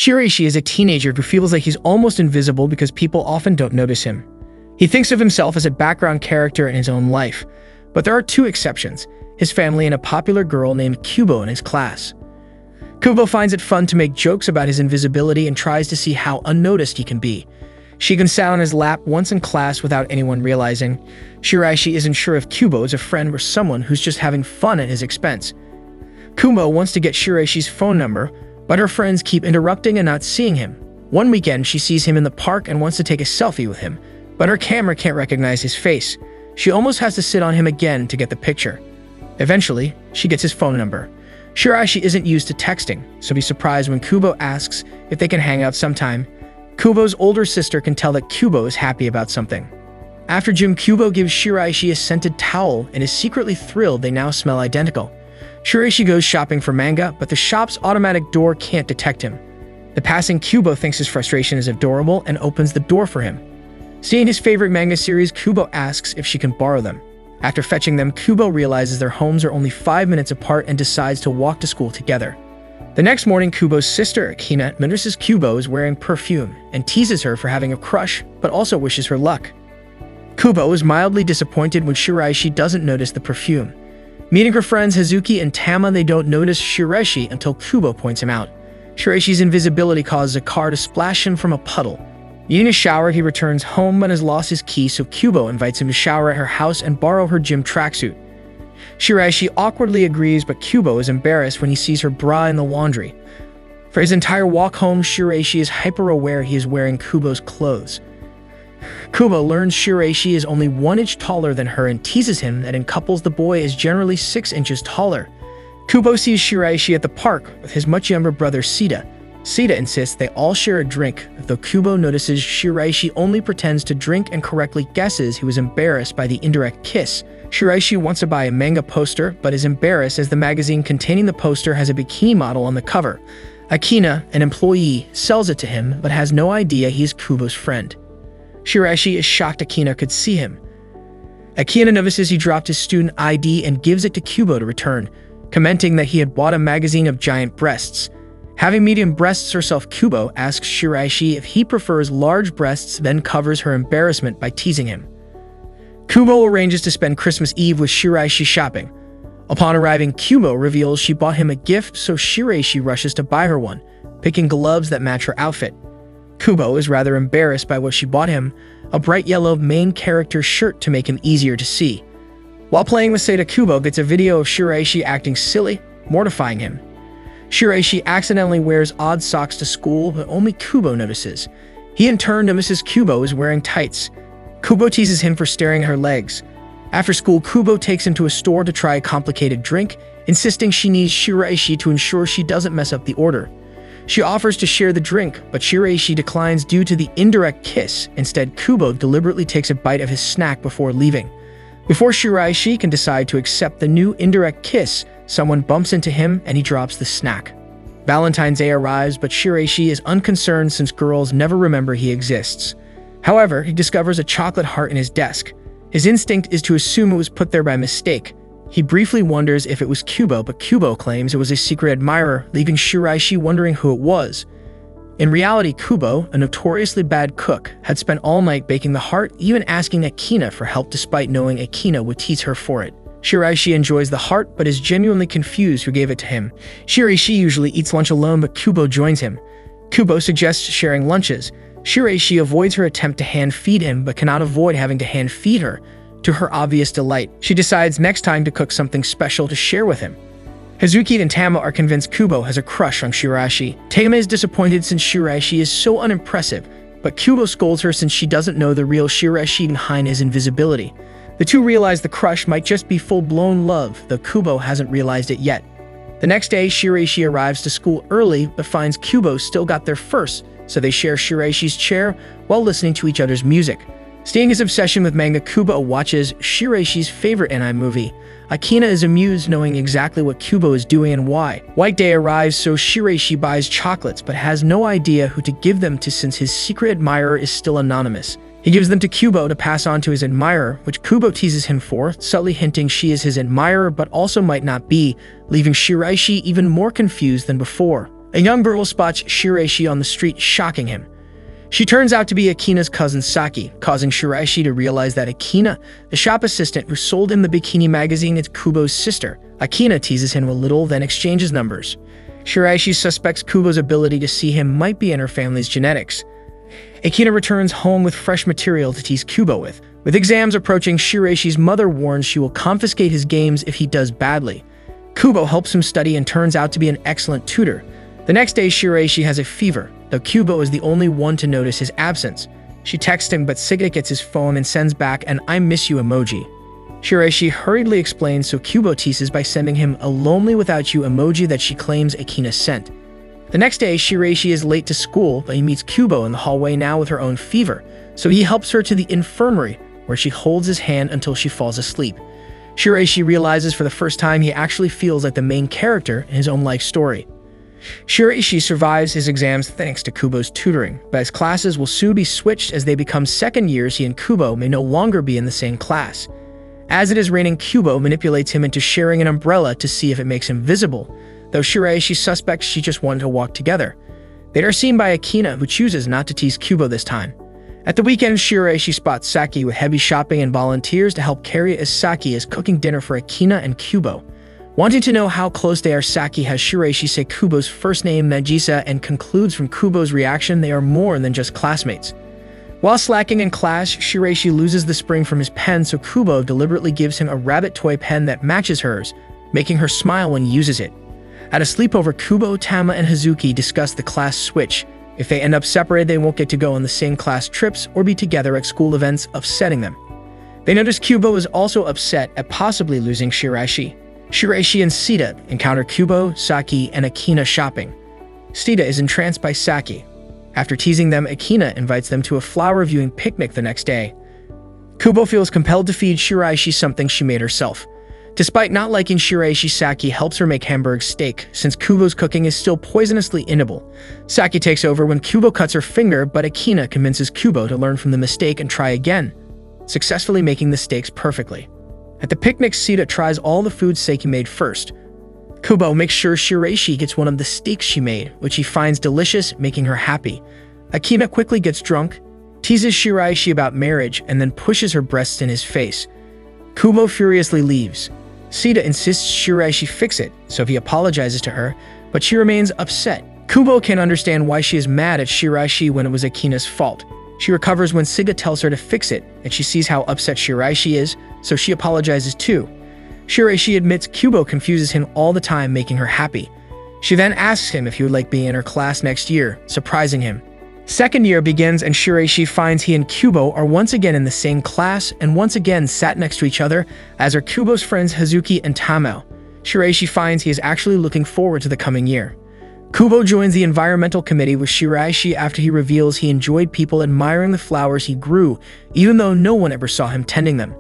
Shiraishi is a teenager who feels like he's almost invisible because people often don't notice him. He thinks of himself as a background character in his own life, but there are two exceptions: his family and a popular girl named Kubo in his class. Kubo finds it fun to make jokes about his invisibility and tries to see how unnoticed he can be. She can sit on his lap once in class without anyone realizing. Shiraishi isn't sure if Kubo is a friend or someone who's just having fun at his expense. Kubo wants to get Shiraishi's phone number, but her friends keep interrupting and not seeing him. One weekend, she sees him in the park and wants to take a selfie with him, but her camera can't recognize his face. She almost has to sit on him again to get the picture. Eventually, she gets his phone number. Shiraishi isn't used to texting, so he's surprised when Kubo asks if they can hang out sometime. Kubo's older sister can tell that Kubo is happy about something. After gym, Kubo gives Shiraishi a scented towel and is secretly thrilled they now smell identical. Shiraishi goes shopping for manga, but the shop's automatic door can't detect him. The passing Kubo thinks his frustration is adorable and opens the door for him. Seeing his favorite manga series, Kubo asks if she can borrow them. After fetching them, Kubo realizes their homes are only 5 minutes apart and decides to walk to school together. The next morning, Kubo's sister, Akane, notices Kubo is wearing perfume and teases her for having a crush, but also wishes her luck. Kubo is mildly disappointed when Shiraishi doesn't notice the perfume. Meeting her friends Hazuki and Tama, they don't notice Shiraishi until Kubo points him out. Shiraishi's invisibility causes a car to splash him from a puddle. Needing a shower, he returns home but has lost his key, so Kubo invites him to shower at her house and borrow her gym tracksuit. Shiraishi awkwardly agrees, but Kubo is embarrassed when he sees her bra in the laundry. For his entire walk home, Shiraishi is hyper-aware he is wearing Kubo's clothes. Kubo learns Shiraishi is only 1 inch taller than her and teases him that in couples the boy is generally 6 inches taller. Kubo sees Shiraishi at the park with his much younger brother Seita. Seita insists they all share a drink, though Kubo notices Shiraishi only pretends to drink and correctly guesses he was embarrassed by the indirect kiss. Shiraishi wants to buy a manga poster, but is embarrassed as the magazine containing the poster has a bikini model on the cover. Akane, an employee, sells it to him, but has no idea he's Kubo's friend. Shiraishi is shocked Akane could see him. Akane notices he dropped his student ID and gives it to Kubo to return, commenting that he had bought a magazine of giant breasts. Having medium breasts herself, Kubo asks Shiraishi if he prefers large breasts, then covers her embarrassment by teasing him. Kubo arranges to spend Christmas Eve with Shiraishi shopping. Upon arriving, Kubo reveals she bought him a gift, so Shiraishi rushes to buy her one, picking gloves that match her outfit. Kubo is rather embarrassed by what she bought him, a bright yellow main character shirt to make him easier to see. While playing with Seita, Kubo gets a video of Shiraishi acting silly, mortifying him. Shiraishi accidentally wears odd socks to school, but only Kubo notices. He in turn notices Kubo is wearing tights. Kubo teases him for staring at her legs. After school, Kubo takes him to a store to try a complicated drink, insisting she needs Shiraishi to ensure she doesn't mess up the order. She offers to share the drink, but Shiraishi declines due to the indirect kiss. Instead, Kubo deliberately takes a bite of his snack before leaving. Before Shiraishi can decide to accept the new indirect kiss, someone bumps into him and he drops the snack. Valentine's Day arrives, but Shiraishi is unconcerned since girls never remember he exists. However, he discovers a chocolate heart in his desk. His instinct is to assume it was put there by mistake. He briefly wonders if it was Kubo, but Kubo claims it was a secret admirer, leaving Shiraishi wondering who it was. In reality, Kubo, a notoriously bad cook, had spent all night baking the heart, even asking Akane for help despite knowing Akane would tease her for it. Shiraishi enjoys the heart, but is genuinely confused who gave it to him. Shiraishi usually eats lunch alone, but Kubo joins him. Kubo suggests sharing lunches. Shiraishi avoids her attempt to hand-feed him, but cannot avoid having to hand-feed her. To her obvious delight, she decides next time to cook something special to share with him. Hazuki and Tama are convinced Kubo has a crush on Shiraishi. Tama is disappointed since Shiraishi is so unimpressive, but Kubo scolds her since she doesn't know the real Shiraishi behind his invisibility. The two realize the crush might just be full-blown love, though Kubo hasn't realized it yet. The next day, Shiraishi arrives to school early, but finds Kubo still got there first, so they share Shiraishi's chair while listening to each other's music. Seeing his obsession with manga, Kubo watches Shiraishi's favorite anime movie. Akane is amused knowing exactly what Kubo is doing and why. White Day arrives, so Shiraishi buys chocolates but has no idea who to give them to since his secret admirer is still anonymous. He gives them to Kubo to pass on to his admirer, which Kubo teases him for, subtly hinting she is his admirer but also might not be, leaving Shiraishi even more confused than before. A young girl spots Shiraishi on the street, shocking him. She turns out to be Akina's cousin Saki, causing Shiraishi to realize that Akina, the shop assistant who sold him the bikini magazine, is Kubo's sister. Akina teases him a little, then exchanges numbers. Shiraishi suspects Kubo's ability to see him might be in her family's genetics. Akina returns home with fresh material to tease Kubo with. With exams approaching, Shiraishi's mother warns she will confiscate his games if he does badly. Kubo helps him study and turns out to be an excellent tutor. The next day, Shiraishi has a fever, though Kubo is the only one to notice his absence. She texts him, but Siga gets his phone and sends back an "I miss you" emoji. Shiraishi hurriedly explains, so Kubo teases by sending him a "lonely without you" emoji that she claims Akina sent. The next day, Shiraishi is late to school, but he meets Kubo in the hallway now with her own fever, so he helps her to the infirmary, where she holds his hand until she falls asleep. Shiraishi realizes for the first time he actually feels like the main character in his own life story. Shiraishi survives his exams thanks to Kubo's tutoring, but his classes will soon be switched as they become second years. He and Kubo may no longer be in the same class. As it is raining, Kubo manipulates him into sharing an umbrella to see if it makes him visible, though Shiraishi suspects she just wanted to walk together. They are seen by Akina, who chooses not to tease Kubo this time. At the weekend, Shiraishi spots Saki with heavy shopping and volunteers to help carry as Saki is cooking dinner for Akina and Kubo. Wanting to know how close they are, Saki has Shiraishi say Kubo's first name Nagisa and concludes from Kubo's reaction they are more than just classmates. While slacking in class, Shiraishi loses the spring from his pen, so Kubo deliberately gives him a rabbit toy pen that matches hers, making her smile when he uses it. At a sleepover, Kubo, Tama, and Hazuki discuss the class switch. If they end up separated, they won't get to go on the same class trips or be together at school events, upsetting them. They notice Kubo is also upset at possibly losing Shiraishi. Shiraishi and Seita encounter Kubo, Saki, and Akina shopping. Seita is entranced by Saki. After teasing them, Akina invites them to a flower viewing picnic the next day. Kubo feels compelled to feed Shiraishi something she made herself. Despite not liking Shiraishi, Saki helps her make Hamburg steak, since Kubo's cooking is still poisonously inedible. Saki takes over when Kubo cuts her finger, but Akina convinces Kubo to learn from the mistake and try again, successfully making the steaks perfectly. At the picnic, Seita tries all the food Saki made first. Kubo makes sure Shiraishi gets one of the steaks she made, which he finds delicious, making her happy. Akina quickly gets drunk, teases Shiraishi about marriage, and then pushes her breasts in his face. Kubo furiously leaves. Seita insists Shiraishi fix it, so he apologizes to her, but she remains upset. Kubo can understand why she is mad at Shiraishi when it was Akina's fault. She recovers when Siga tells her to fix it, and she sees how upset Shiraishi is, so she apologizes too. Shiraishi admits Kubo confuses him all the time, making her happy. She then asks him if he would like being in her class next year, surprising him. Second year begins and Shiraishi finds he and Kubo are once again in the same class and once again sat next to each other, as are Kubo's friends Hazuki and Tamao. Shiraishi finds he is actually looking forward to the coming year. Kubo joins the environmental committee with Shiraishi after he reveals he enjoyed people admiring the flowers he grew, even though no one ever saw him tending them.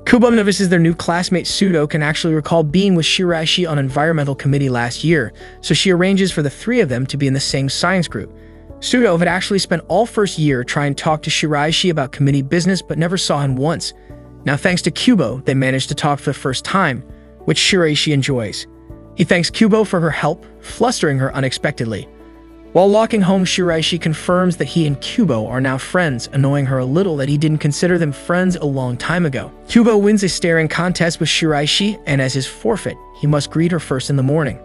Kubo notices their new classmate Sudo can actually recall being with Shiraishi on environmental committee last year, so she arranges for the three of them to be in the same science group. Sudo had actually spent all first year trying to talk to Shiraishi about committee business but never saw him once. Now thanks to Kubo, they managed to talk for the first time, which Shiraishi enjoys. He thanks Kubo for her help, flustering her unexpectedly. While walking home, Shiraishi confirms that he and Kubo are now friends, annoying her a little that he didn't consider them friends a long time ago. Kubo wins a staring contest with Shiraishi, and as his forfeit, he must greet her first in the morning.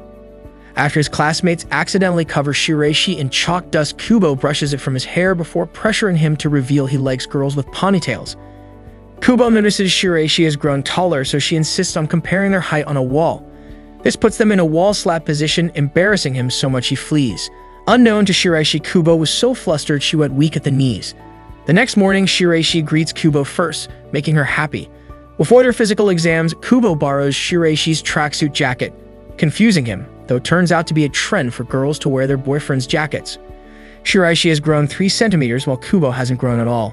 After his classmates accidentally cover Shiraishi in chalk dust, Kubo brushes it from his hair before pressuring him to reveal he likes girls with ponytails. Kubo notices Shiraishi has grown taller, so she insists on comparing their height on a wall. This puts them in a wall slap position, embarrassing him so much he flees. Unknown to Shiraishi, Kubo was so flustered she went weak at the knees. The next morning, Shiraishi greets Kubo first, making her happy. Before their physical exams, Kubo borrows Shiraishi's tracksuit jacket, confusing him, though it turns out to be a trend for girls to wear their boyfriend's jackets. Shiraishi has grown 3 centimeters while Kubo hasn't grown at all.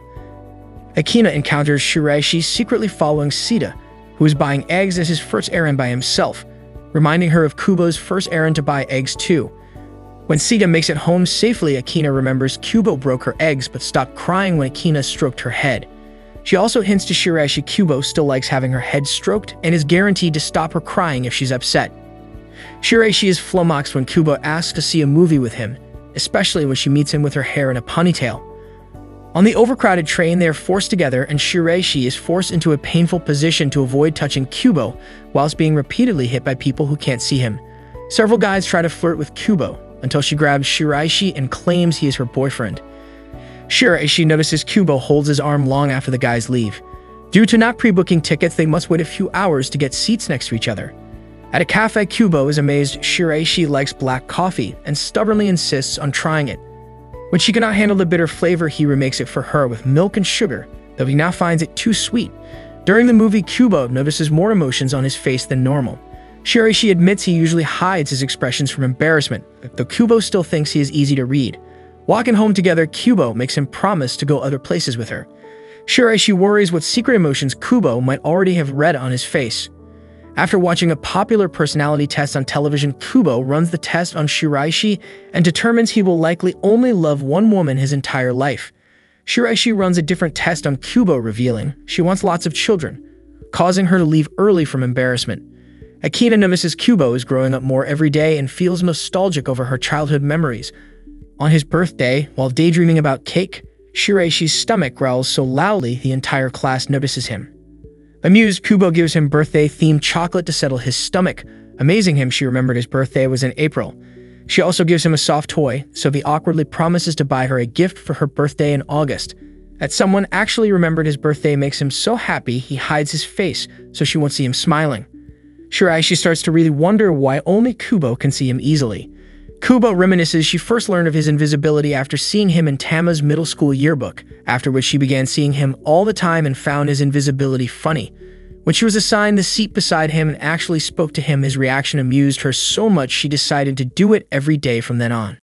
Akina encounters Shiraishi secretly following Seita, who is buying eggs as his first errand by himself, reminding her of Kubo's first errand to buy eggs too. When Seita makes it home safely, Akina remembers Kubo broke her eggs but stopped crying when Akina stroked her head. She also hints to Shiraishi Kubo still likes having her head stroked and is guaranteed to stop her crying if she's upset. Shiraishi is flummoxed when Kubo asks to see a movie with him, especially when she meets him with her hair in a ponytail. On the overcrowded train, they are forced together, and Shiraishi is forced into a painful position to avoid touching Kubo, whilst being repeatedly hit by people who can't see him. Several guys try to flirt with Kubo, until she grabs Shiraishi and claims he is her boyfriend. Shiraishi notices Kubo holds his arm long after the guys leave. Due to not pre-booking tickets, they must wait a few hours to get seats next to each other. At a cafe, Kubo is amazed Shiraishi likes black coffee and stubbornly insists on trying it. When she cannot handle the bitter flavor, he remakes it for her with milk and sugar, though he now finds it too sweet. During the movie, Kubo notices more emotions on his face than normal. Shiraishi admits he usually hides his expressions from embarrassment, though Kubo still thinks he is easy to read. Walking home together, Kubo makes him promise to go other places with her. Shiraishi worries what secret emotions Kubo might already have read on his face. After watching a popular personality test on television, Kubo runs the test on Shiraishi and determines he will likely only love one woman his entire life. Shiraishi runs a different test on Kubo, revealing she wants lots of children, causing her to leave early from embarrassment. Akane notices Kubo is growing up more every day and feels nostalgic over her childhood memories. On his birthday, while daydreaming about cake, Shiraishi's stomach growls so loudly the entire class notices him. Amused, Kubo gives him birthday-themed chocolate to settle his stomach. Amazing him, she remembered his birthday was in April. She also gives him a soft toy, so he awkwardly promises to buy her a gift for her birthday in August. That someone actually remembered his birthday makes him so happy he hides his face so she won't see him smiling. Shiraishi starts to really wonder why only Kubo can see him easily. Kubo reminisces she first learned of his invisibility after seeing him in Tama's middle school yearbook, after which she began seeing him all the time and found his invisibility funny. When she was assigned the seat beside him and actually spoke to him, his reaction amused her so much she decided to do it every day from then on.